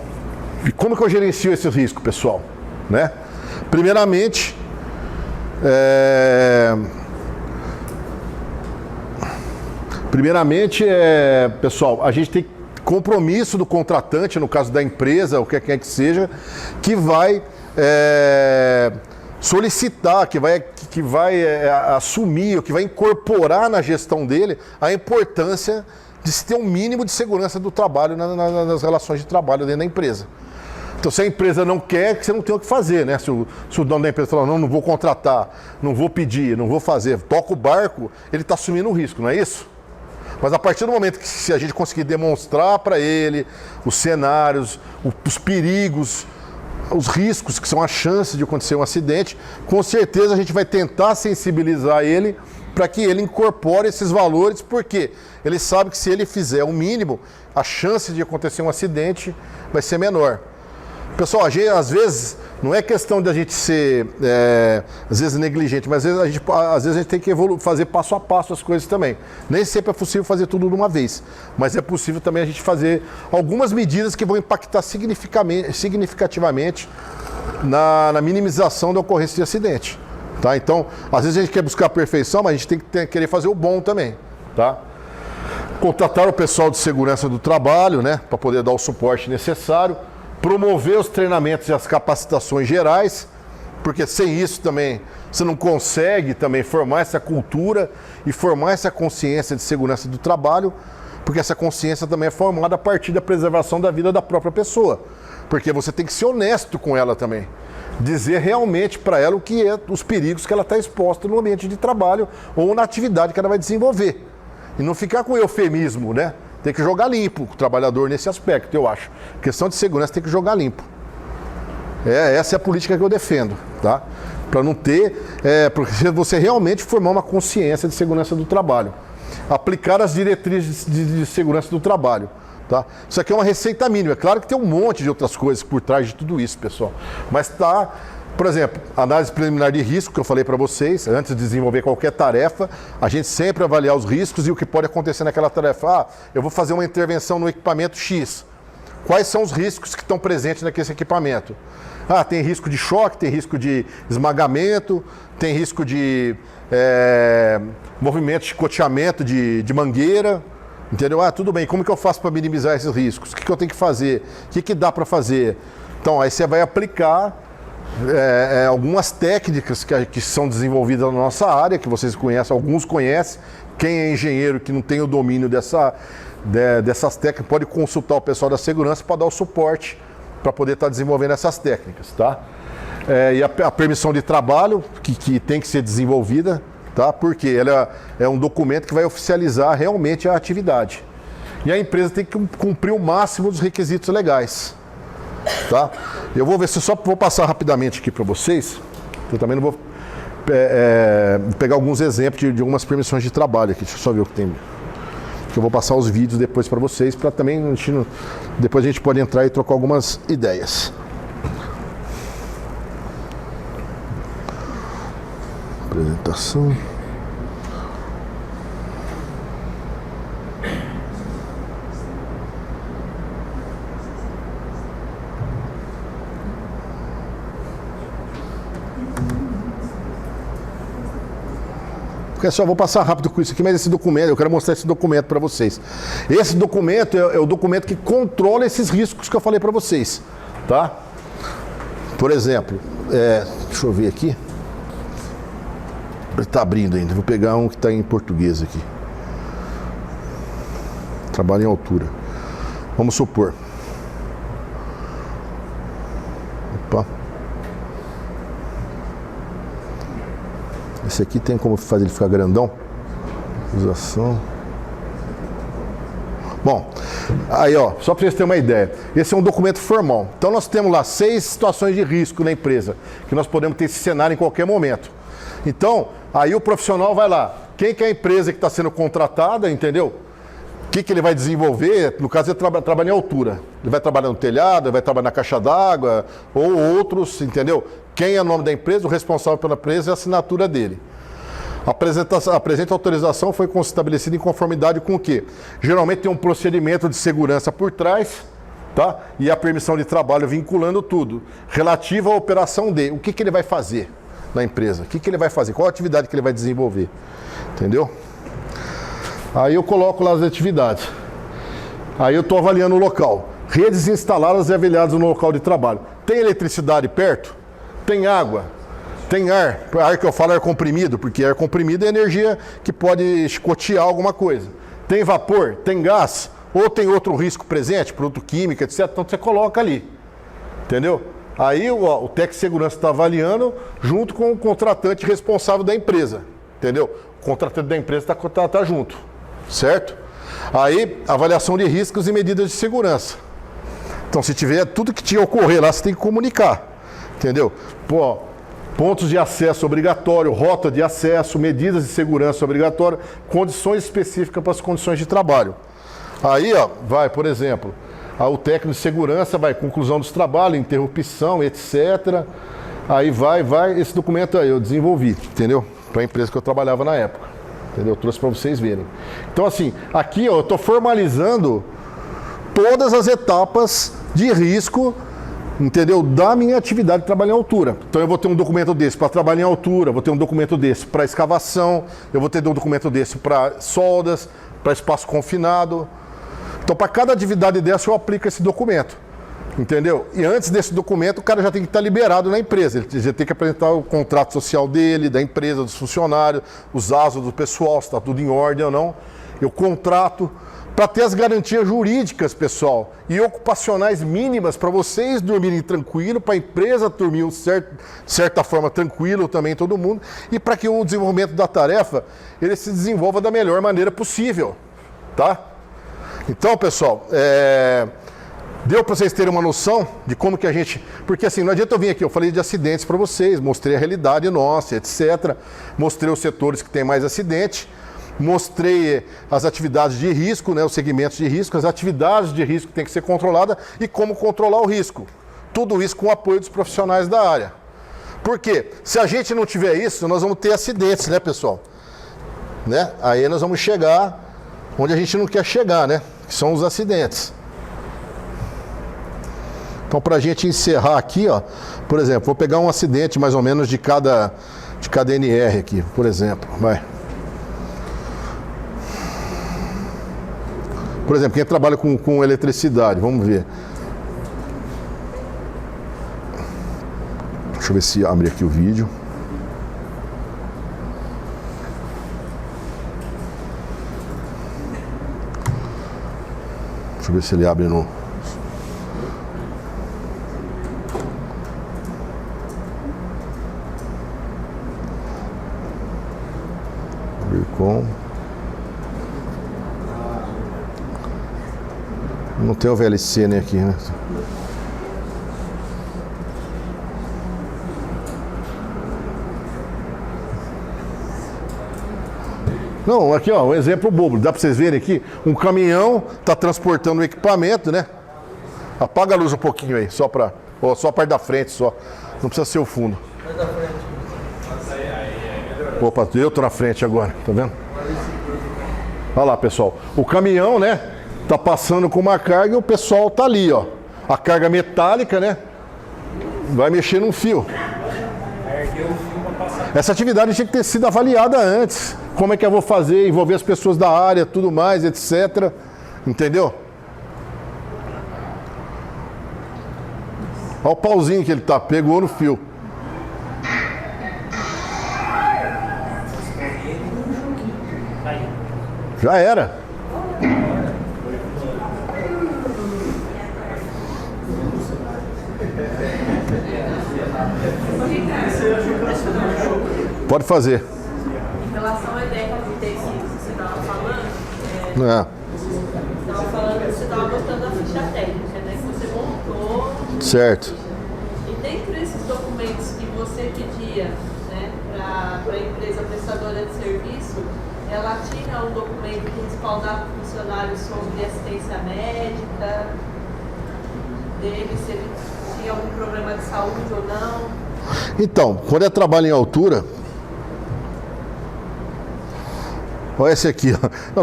e como que eu gerencio esse risco, pessoal? Né? Primeiramente, pessoal, a gente tem compromisso do contratante, no caso da empresa, ou quer que seja, que vai solicitar, que vai assumir, ou que vai incorporar na gestão dele a importância de se ter um mínimo de segurança do trabalho nas relações de trabalho dentro da empresa. Então, se a empresa não quer, você não tem o que fazer, né? Se o dono da empresa falar, não vou contratar, não vou pedir, não vou fazer, toca o barco, ele está assumindo o risco, não é isso? Mas a partir do momento que se a gente conseguir demonstrar para ele os cenários, os perigos, os riscos, que são a chance de acontecer um acidente, com certeza a gente vai tentar sensibilizar ele para que ele incorpore esses valores, porque ele sabe que se ele fizer o mínimo, a chance de acontecer um acidente vai ser menor. Pessoal, às vezes Não é questão de a gente ser, às vezes, negligente, mas às vezes a gente tem que fazer passo a passo as coisas também. Nem sempre é possível fazer tudo de uma vez, mas é possível também a gente fazer algumas medidas que vão impactar significativamente na minimização da ocorrência de acidente. Tá? Então, às vezes a gente quer buscar a perfeição, mas a gente tem que querer fazer o bom também. Tá? Contratar o pessoal de segurança do trabalho, né, para poder dar o suporte necessário, promover os treinamentos e as capacitações gerais, porque sem isso também você não consegue também formar essa cultura e formar essa consciência de segurança do trabalho, porque essa consciência também é formada a partir da preservação da vida da própria pessoa, porque você tem que ser honesto com ela também, dizer realmente para ela o que é os perigos que ela está exposta no ambiente de trabalho ou na atividade que ela vai desenvolver. E não ficar com eufemismo, né? Tem que jogar limpo o trabalhador nesse aspecto, eu acho. Questão de segurança tem que jogar limpo. Essa é a política que eu defendo, tá? Para não ter, porque você realmente formar uma consciência de segurança do trabalho. Aplicar as diretrizes de segurança do trabalho. Tá? Isso aqui é uma receita mínima. É claro que tem um monte de outras coisas por trás de tudo isso, pessoal. Mas tá, por exemplo, análise preliminar de risco, que eu falei para vocês, antes de desenvolver qualquer tarefa, a gente sempre avaliar os riscos e o que pode acontecer naquela tarefa. Eu vou fazer uma intervenção no equipamento X. Quais são os riscos que estão presentes naquele equipamento? Tem risco de choque, tem risco de esmagamento, tem risco de movimento de chicoteamento de mangueira. Entendeu? Tudo bem, como que eu faço para minimizar esses riscos? O que eu tenho que fazer? O que dá para fazer? Então, aí você vai aplicar algumas técnicas que são desenvolvidas na nossa área, que vocês conhecem, alguns conhecem. Quem é engenheiro que não tem o domínio dessas técnicas, pode consultar o pessoal da segurança para dar o suporte para poder estar desenvolvendo essas técnicas, tá? E a permissão de trabalho, que tem que ser desenvolvida, tá? Porque ela é um documento que vai oficializar realmente a atividade. E a empresa tem que cumprir o máximo dos requisitos legais. Tá? Eu vou ver se só vou passar rapidamente aqui para vocês. Eu também não vou pegar alguns exemplos de algumas permissões de trabalho aqui. Deixa eu só ver o que tem. Que eu vou passar os vídeos depois para vocês, para também depois a gente pode entrar e trocar algumas ideias. Apresentação. Pessoal, vou passar rápido com isso aqui, mas esse documento, eu quero mostrar esse documento para vocês. Esse documento é o documento que controla esses riscos que eu falei para vocês, tá? Por exemplo, deixa eu ver aqui. Ele está abrindo ainda, vou pegar um que está em português aqui. Trabalho em altura. Vamos supor. Opa. Esse aqui tem como fazer ele ficar grandão? Usação. Bom, aí ó, só para vocês terem uma ideia. Esse é um documento formal. Então nós temos lá 6 situações de risco na empresa, que nós podemos ter esse cenário em qualquer momento. Então, aí o profissional vai lá. Quem que é a empresa que está sendo contratada, entendeu? O que ele vai desenvolver? No caso, ele trabalha em altura. Ele vai trabalhar no telhado, ele vai trabalhar na caixa d'água, ou outros, entendeu? Quem é o nome da empresa, o responsável pela empresa e a assinatura dele. A presente autorização foi estabelecida em conformidade com o quê? Geralmente tem um procedimento de segurança por trás, tá? E a permissão de trabalho vinculando tudo. Relativa à operação o que ele vai fazer na empresa? O que ele vai fazer? Qual a atividade que ele vai desenvolver? Entendeu? Aí eu coloco lá as atividades. Aí eu estou avaliando o local. Redes instaladas e avaliadas no local de trabalho. Tem eletricidade perto? Tem água? Tem ar? Ar que eu falo é ar comprimido, porque ar comprimido é energia que pode chicotear alguma coisa. Tem vapor? Tem gás? Ou tem outro risco presente, produto químico, etc. Então você coloca ali. Entendeu? Aí o técnico de segurança está avaliando junto com o contratante responsável da empresa. Entendeu? O contratante da empresa está junto. Certo? Aí, avaliação de riscos e medidas de segurança. Então, se tiver tudo que tinha ocorrer lá, você tem que comunicar. Entendeu? Pontos de acesso obrigatório, rota de acesso, medidas de segurança obrigatória, condições específicas para as condições de trabalho. Aí, ó, vai, por exemplo, Aí o técnico de segurança vai, conclusão dos trabalhos, interrupção, etc. Aí vai, esse documento aí eu desenvolvi, entendeu? Para a empresa que eu trabalhava na época, entendeu? Eu trouxe para vocês verem. Então assim, aqui ó, eu estou formalizando todas as etapas de risco, entendeu? Da minha atividade de trabalho em altura. Então eu vou ter um documento desse para trabalho em altura, vou ter um documento desse para escavação, eu vou ter um documento desse para soldas, para espaço confinado. Então para cada atividade dessa eu aplico esse documento, entendeu? E antes desse documento o cara já tem que estar liberado na empresa, ele já tem que apresentar o contrato social dele, da empresa, dos funcionários, os ASOs do pessoal, se está tudo em ordem ou não. Eu contrato para ter as garantias jurídicas, pessoal, e ocupacionais mínimas para vocês dormirem tranquilo, para a empresa dormir de certa forma tranquilo também todo mundo, e para que o desenvolvimento da tarefa ele se desenvolva da melhor maneira possível, tá? Então, pessoal, deu para vocês terem uma noção de como que a gente... Porque assim, não adianta eu vir aqui, eu falei de acidentes para vocês, mostrei a realidade nossa, etc. Mostrei os setores que tem mais acidente, mostrei as atividades de risco, né, os segmentos de risco, as atividades de risco que tem que ser controlada e como controlar o risco. Tudo isso com o apoio dos profissionais da área. Por quê? Se a gente não tiver isso, nós vamos ter acidentes, né, pessoal? Né? Aí nós vamos chegar onde a gente não quer chegar, né? Que são os acidentes. Então, para a gente encerrar aqui, ó, por exemplo, vou pegar um acidente mais ou menos de cada NR aqui, por exemplo, vai. Por exemplo, quem trabalha com eletricidade, vamos ver. Deixa eu ver se abre aqui o vídeo. Deixa eu ver se ele abre no... Abrir com... Não tem o VLC, né, aqui, né? Não, aqui ó, um exemplo bobo, dá para vocês verem aqui, um caminhão está transportando um equipamento, né? Apaga a luz um pouquinho aí, só para, só a parte da frente só, não precisa ser o fundo. Opa, eu tô na frente agora, tá vendo? Olha lá, pessoal, o caminhão, né, tá passando com uma carga e o pessoal tá ali, ó, a carga metálica, né, vai mexer num fio. Essa atividade tinha que ter sido avaliada antes. Como é que eu vou fazer, envolver as pessoas da área, tudo mais, etc. Entendeu? Olha o pauzinho que ele tá, pegou no fio. Já era. Pode fazer. Em relação à ideia de tecido que você estava falando, você estava mostrando a ficha técnica, né? Que você montou. Certo. E dentro desses documentos que você pedia, né, para a empresa prestadora de serviço, ela tinha um documento que respaldava o funcionário sobre assistência médica dele, se ele tinha algum problema de saúde ou não. Então, quando é trabalho em altura, olha esse aqui, ó.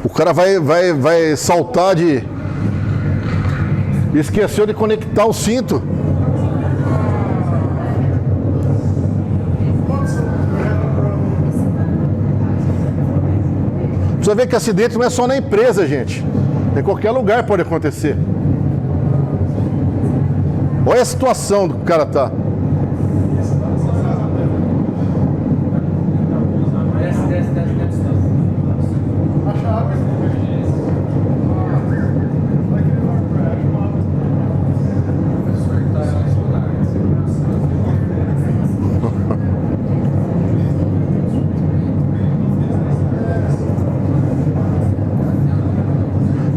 O cara vai saltar de... Esqueceu de conectar o cinto. Precisa ver que acidente não é só na empresa, gente. Em qualquer lugar pode acontecer. Olha a situação do que o cara tá.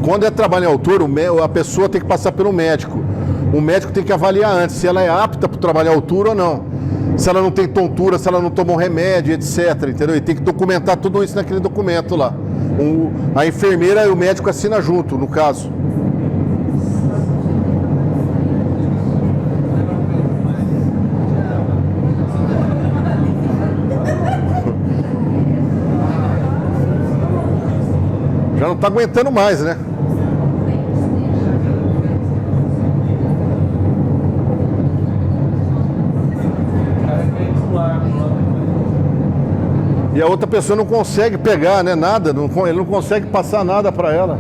Quando é trabalho em altura, a pessoa tem que passar pelo médico. O médico tem que avaliar antes se ela é apta para o trabalho em altura ou não. Se ela não tem tontura, se ela não tomou remédio, etc. Entendeu? E tem que documentar tudo isso naquele documento lá. A enfermeira e o médico assinam junto, no caso. Já não está aguentando mais, né? E a outra pessoa não consegue pegar, né? Nada, ele não consegue passar nada para ela.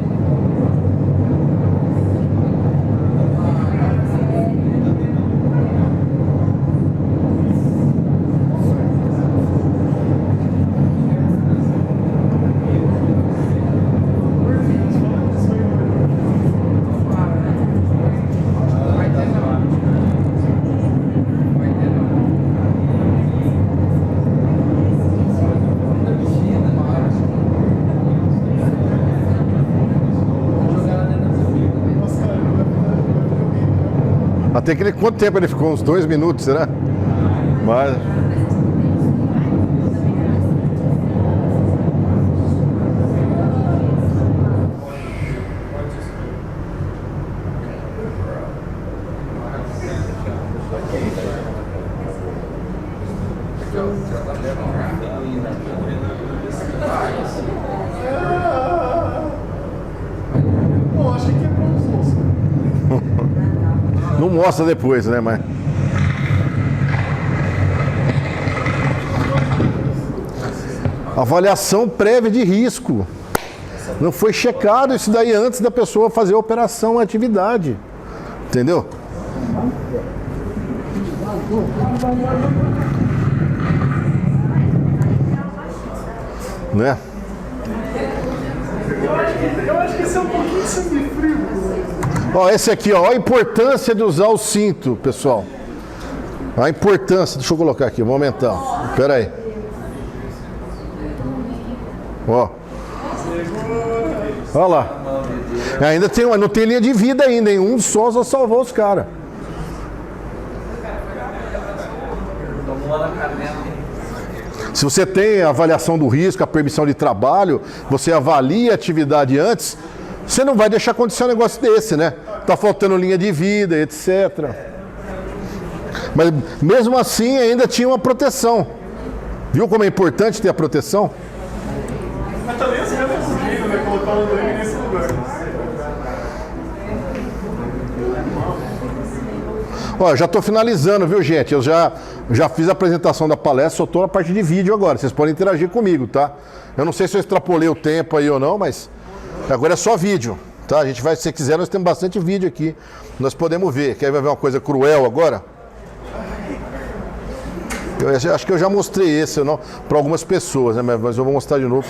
Até que quanto tempo ele ficou? Uns 2 minutos, será? Mas... Não mostra depois, né, mas... Avaliação prévia de risco. Não foi checado isso daí antes da pessoa fazer a operação, a atividade. Entendeu? Né? Eu acho que esse é um pouquinho sangue frio. Ó, esse aqui, ó, a importância de usar o cinto, pessoal. A importância, deixa eu colocar aqui, vou aumentar. Espera aí. Ó. Olha lá. Ainda tem, não tem linha de vida ainda, hein? Um só salvou os caras. Se você tem a avaliação do risco, a permissão de trabalho, você avalia a atividade antes, você não vai deixar acontecer um negócio desse, né? Tá faltando linha de vida, etc. Mas mesmo assim ainda tinha uma proteção. Viu como é importante ter a proteção? Mas também você já tá conseguindo, né? Colocar o André nesse lugar. Ó, já estou finalizando, viu, gente? Eu já fiz a apresentação da palestra, só estou na parte de vídeo agora. Vocês podem interagir comigo, tá? Eu não sei se eu extrapolei o tempo aí ou não, mas agora é só vídeo, tá? A gente vai, se você quiser, nós temos bastante vídeo aqui. Nós podemos ver. Quer ver uma coisa cruel agora? Eu acho que eu já mostrei esse para algumas pessoas, né? Mas eu vou mostrar de novo.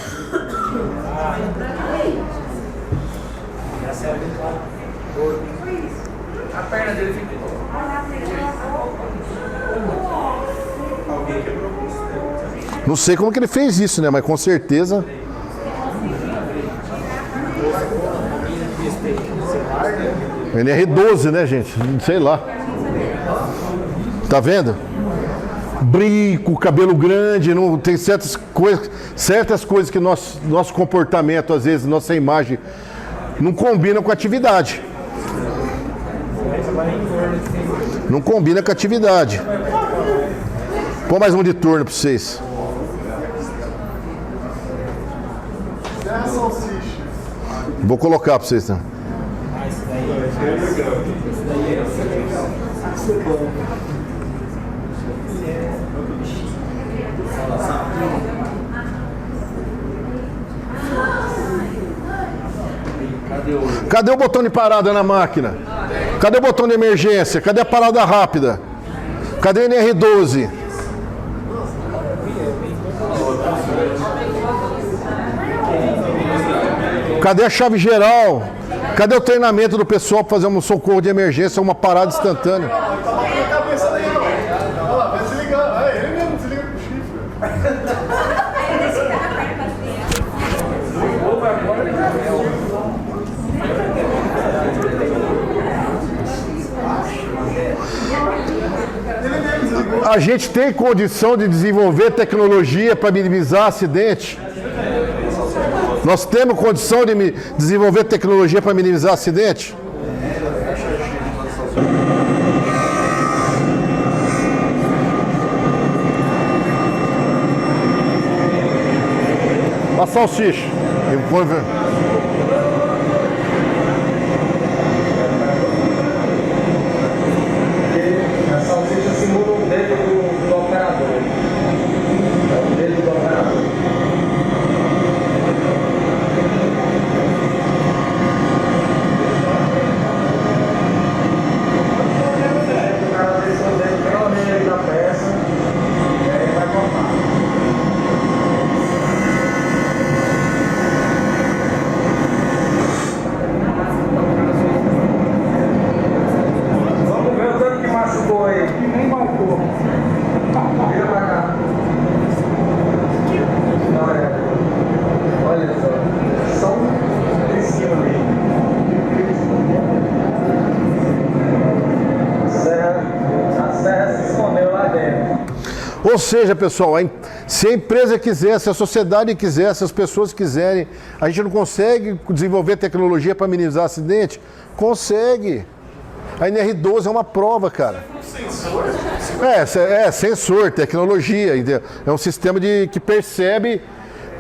A perna dele fica. Não sei como que ele fez isso, né? Mas com certeza. NR12, né, gente? Sei lá. Tá vendo? Brinco, cabelo grande, não tem certas coisas que nosso comportamento, às vezes, nossa imagem, não combina com a atividade. Não combina com a atividade. Põe mais um de turno para vocês. Vou colocar para vocês, né? Cadê o botão de parada na máquina? Cadê o botão de emergência? Cadê a parada rápida? Cadê o NR12? Cadê a chave geral? Cadê o treinamento do pessoal para fazer um socorro de emergência, uma parada instantânea? Olha lá, vai desligar. Ah, ele mesmo desliga com o chifre. A gente tem condição de desenvolver tecnologia para minimizar acidente? Nós temos condição de desenvolver tecnologia para minimizar acidente? A salsicha. seja, pessoal, se a empresa quiser, se a sociedade quiser, se as pessoas quiserem, a gente não consegue desenvolver tecnologia para minimizar acidente? Consegue. A NR12 é uma prova, cara. Sensor, tecnologia, entendeu? É um sistema que percebe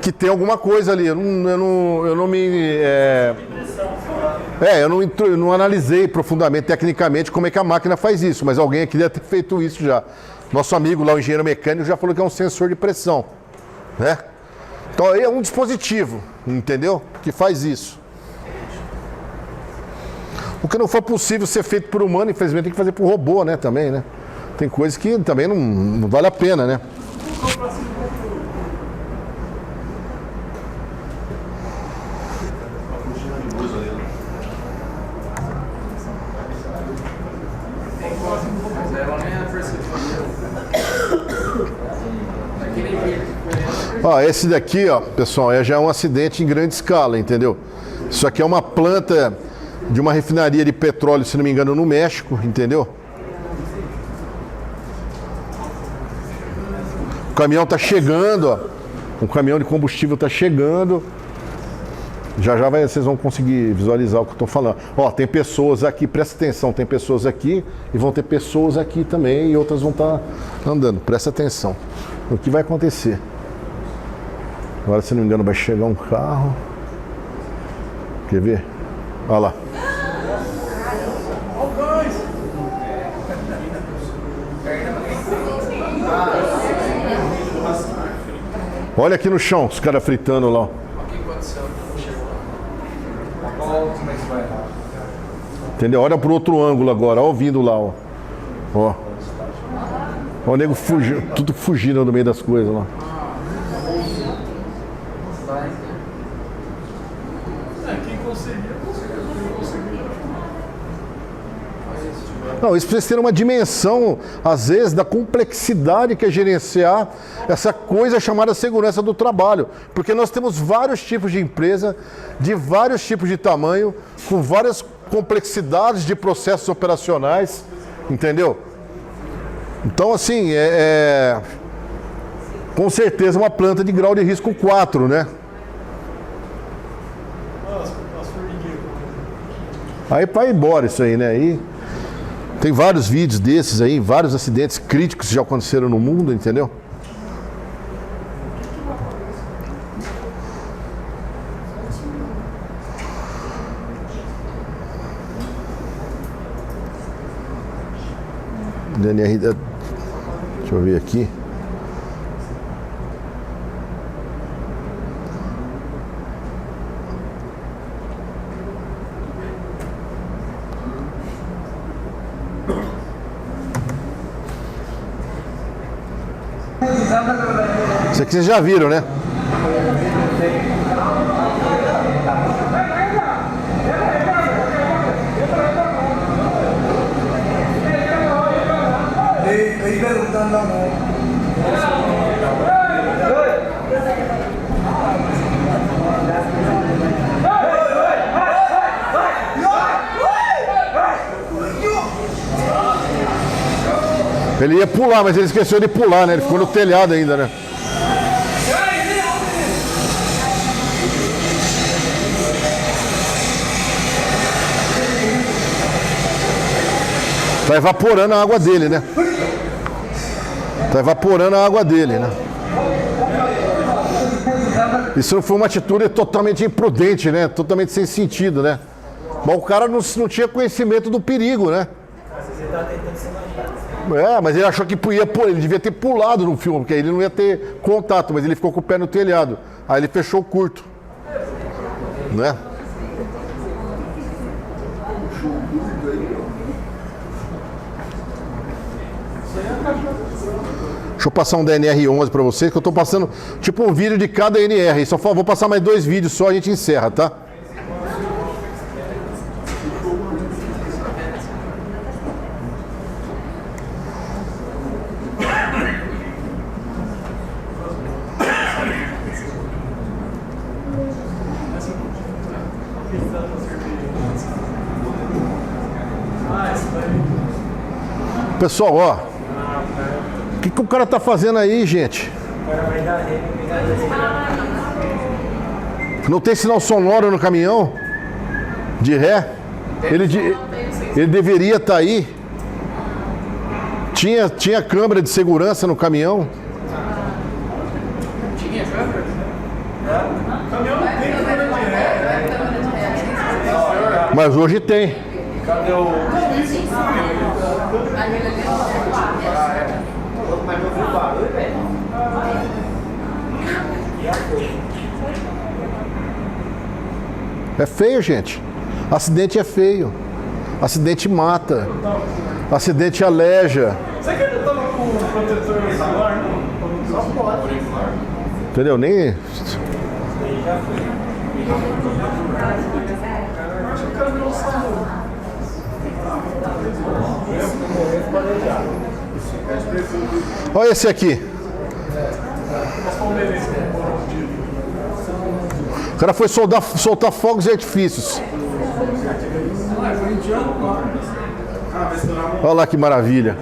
que tem alguma coisa ali. Eu não analisei profundamente, tecnicamente, como é que a máquina faz isso, mas alguém aqui deve ter feito isso já. Nosso amigo lá, o engenheiro mecânico, já falou que é um sensor de pressão, né? Então é um dispositivo, entendeu? Que faz isso. O que não for possível ser feito por humano, infelizmente tem que fazer por robô, né? Também, né? Tem coisas que também não vale a pena, né? Ó, esse daqui, ó, pessoal, já é um acidente em grande escala, entendeu? Isso aqui é uma planta de uma refinaria de petróleo, se não me engano, no México, entendeu? O caminhão tá chegando, ó. Um caminhão de combustível tá chegando. Já vocês vão conseguir visualizar o que eu tô falando. Ó, tem pessoas aqui, presta atenção, tem pessoas aqui e vão ter pessoas aqui também e outras vão estar andando. Presta atenção no que vai acontecer. Agora, se não me engano, vai chegar um carro. Quer ver? Olha lá. Olha aqui no chão, os caras fritando lá. Entendeu? Olha pro outro ângulo agora, ó, vindo lá, ó. Ó. Ó, o nego fugiu, tudo fugindo no meio das coisas lá. Não, isso precisa ter uma dimensão, às vezes, da complexidade que é gerenciar essa coisa chamada segurança do trabalho. Porque nós temos vários tipos de empresa, de vários tipos de tamanho, com várias complexidades de processos operacionais, entendeu? Então, assim, com certeza uma planta de grau de risco 4, né? Aí vai embora isso aí, né? Aí tem vários vídeos desses aí, vários acidentes críticos que já aconteceram no mundo, entendeu? DNR, deixa eu ver aqui. Isso aqui vocês já viram, né? Ele ia pular, mas ele esqueceu de pular, né? Ele ficou no telhado ainda, né? Tá evaporando a água dele, né? Tá evaporando a água dele, né? Isso não foi uma atitude totalmente imprudente, né? Totalmente sem sentido, né? Mas o cara não tinha conhecimento do perigo, né? Mas ele achou que ele devia ter pulado no filme, porque aí ele não ia ter contato, mas ele ficou com o pé no telhado. Aí ele fechou o curto, né? Deixa eu passar um da NR11 para vocês, que eu tô passando tipo um vídeo de cada NR. Só vou passar mais 2 vídeos só, a gente encerra, tá? Pessoal, ó, O que o cara tá fazendo aí, gente? Não tem sinal sonoro no caminhão? De ré? Ele deveria estar aí. Tinha câmera de segurança no caminhão? Tinha câmera? O caminhão não tem câmera de ré. Mas hoje tem. Cadê o... É feio, gente. Acidente é feio. Acidente mata. Acidente aleja. Você que ele tava com o protetor solar, não? Só pode. Entendeu? Nem. Acho que o cara virou SAMU. Olha esse aqui. O cara foi soltar fogos e artifícios. Olha lá que maravilha.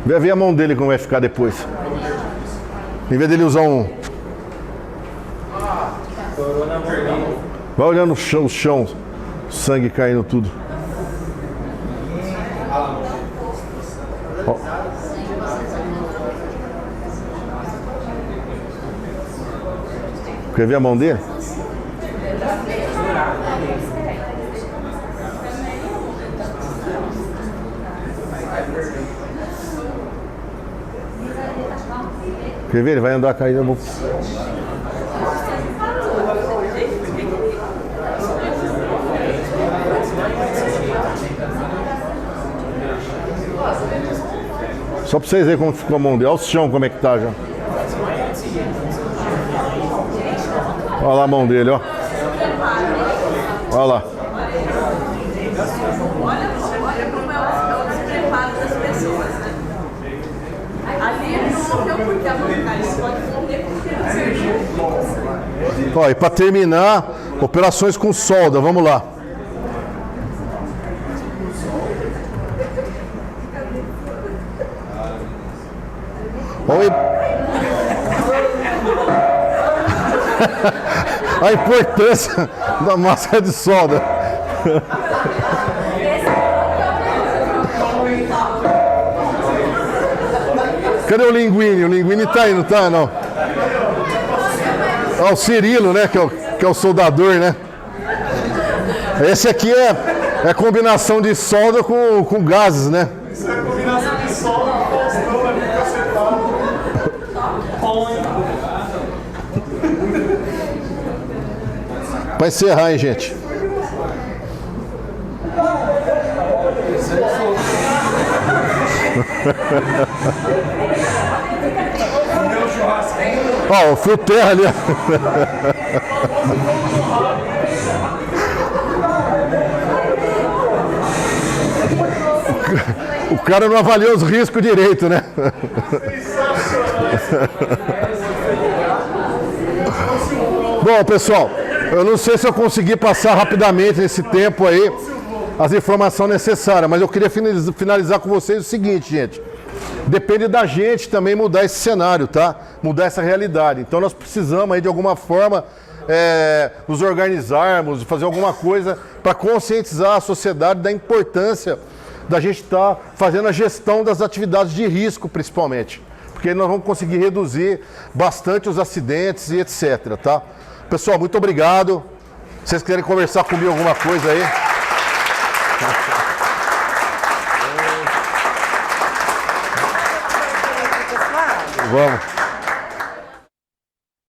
Vê a mão dele como vai ficar depois. Em vez dele usar um... Vai olhando o chão, sangue caindo tudo. Ó. Quer ver a mão dele? Quer ver? Ele vai andar caindo. Eu vou... Só pra vocês verem como ficou a mão dele. Olha o chão como é que tá já. Olha lá a mão dele, ó. Olha lá. Olha como é o despreparo das pessoas, né? Ali ele não morreu porque a mão caiu, ele pode morrer porque ele serviu. Ó, e pra terminar, operações com solda, vamos lá. Olha a importância da máscara de solda. Cadê o Linguini? O Linguini tá aí, não tá? Não. Ó, o Cirilo, né? Que é o soldador, né? Esse aqui é combinação de solda com gases, né? Isso é combinação de solda com Faustão, vai ficar acertado. Pra encerrar, hein, gente? Ó, o fio terra ali. O cara não avaliou os riscos direito, né? Bom, pessoal, eu não sei se eu consegui passar rapidamente nesse tempo aí as informações necessárias, mas eu queria finalizar com vocês o seguinte, gente. Depende da gente também mudar esse cenário, tá? Mudar essa realidade. Então nós precisamos aí de alguma forma nos organizarmos, fazer alguma coisa para conscientizar a sociedade da importância da gente estar fazendo a gestão das atividades de risco, principalmente. Porque aí nós vamos conseguir reduzir bastante os acidentes e etc, tá? Pessoal, muito obrigado. Se vocês querem conversar comigo alguma coisa aí... Vamos.